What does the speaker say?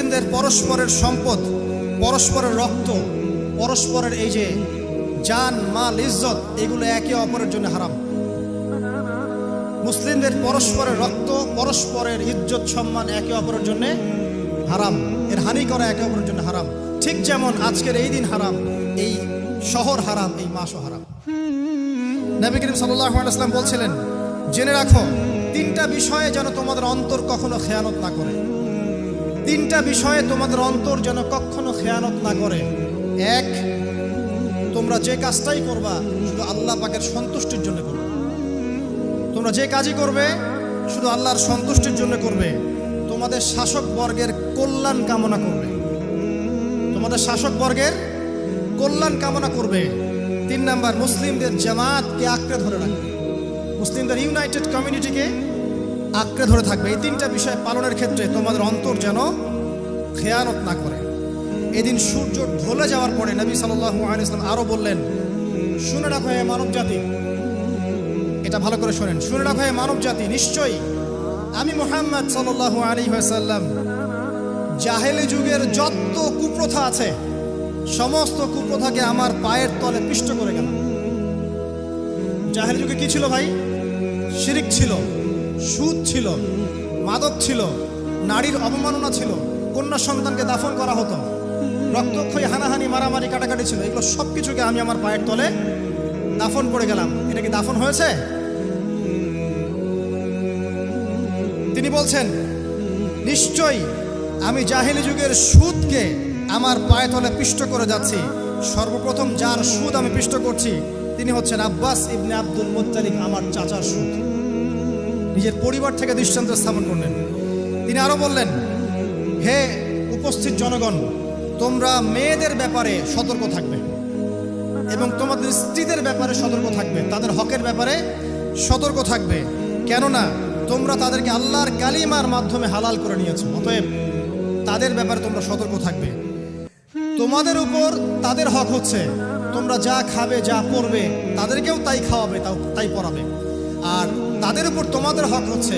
মুসলিমদের পরস্পরের সম্পদ, পরস্পরের রক্ত, পরস্পরের এই যে জান মাল ইজ্জত, এগুলো একে অপরের জন্য হারাম। মুসলিমদের পরস্পরের রক্ত, পরস্পরের ইজ্জত সম্মান একে অপরের জন্য হারাম। এর হানি করা একে অপরের জন্য হারাম। ঠিক যেমন আজকের এই দিন হারাম, এই শহর হারাম, এই মাসও হারাম। নবী করিম সাল্লাল্লাহু আলাইহি ওয়াসাল্লাম বলছিলেন, জেনে রাখো তিনটা বিষয়ে যেন তোমাদের অন্তর কখনো খেয়ানত না করে। তিনটা বিষয়ে তোমাদের অন্তর যেন কখনো খেয়ানত না করে। এক, তোমরা যে কাজটাই করবা শুধু আল্লাহ পাকের সন্তুষ্টির জন্য করবে। তোমরা যে কাজই করবে শুধু আল্লাহর সন্তুষ্টির জন্য করবে। তোমাদের শাসক বর্গের কল্যাণ কামনা করবে। তোমাদের শাসক বর্গের কল্যাণ কামনা করবে। 3 নাম্বার, মুসলিমদের জামাতকে আঁকড়ে ধরে রাখবে। মুসলিমদের ইউনাইটেড কমিউনিটিকে আঁকড়ে ধরে থাকবে। এই তিনটা বিষয় পালনের ক্ষেত্রে তোমাদের অন্তর যেন খেয়ানত না করে। এদিন সূর্য ঢলে যাওয়ার পরে নবী সাল্লাল্লাহু আলাইহি ওয়াসাল্লাম আরো বললেন, শুনে রাখো হে মানব জাতি, এটা ভালো করে শোনেন, শুনে রাখো হে মানব জাতি, নিশ্চয়ই আমি মুহাম্মদ সাল্লাল্লাহু আলাইহি ওয়াসাল্লাম জাহেলি যুগের যত কুপ্রথা আছে সমস্ত কুপ্রথাকে আমার পায়ের তলে পিষ্ট করে গেলাম। জাহেলি যুগে কি ছিল ভাই? শিরিক ছিল, সুদ ছিল, মাদক ছিল, নারীর অবমাননা ছিল, কন্যা সন্তানকে দাফন করা হতো, রক্তক্ষয়ী হানাহানি মারামারি কাটাকাটি ছিল। এগুলো সব কিছুকে আমি আমার পায়ের তলে দাফন করে গেলাম। এটা কি দাফন হয়েছে? তিনি বলছেন, নিশ্চয়ই আমি জাহেলি যুগের সুদকে আমার পায়ের তলে পিষ্ট করে যাচ্ছি। সর্বপ্রথম যার সুদ আমি পিষ্ট করছি তিনি হচ্ছেন আব্বাস ইবনে আব্দুল মুত্তালিব, আমার চাচার সুদ। নিজের পরিবার থেকে দৃষ্টান্ত স্থাপন করলেন। তিনি আরো বললেন, হে উপস্থিত জনগণ, তোমরা মেয়েদের ব্যাপারে সতর্ক থাকবে এবং তোমাদের স্ত্রীদের ব্যাপারে সতর্ক থাকবে, তাদের হকের ব্যাপারে সতর্ক থাকবে, কেননা তোমরা তাদেরকে আল্লাহর কালিমার মাধ্যমে হালাল করে নিয়েছো। অতএব তাদের ব্যাপারে তোমরা সতর্ক থাকবে। তোমাদের উপর তাদের হক হচ্ছে তোমরা যা খাবে, যা পরবে, তাদেরকেও তাই খাওয়াবে, তাই পরাবে। আর তাদের উপর তোমাদের হক হচ্ছে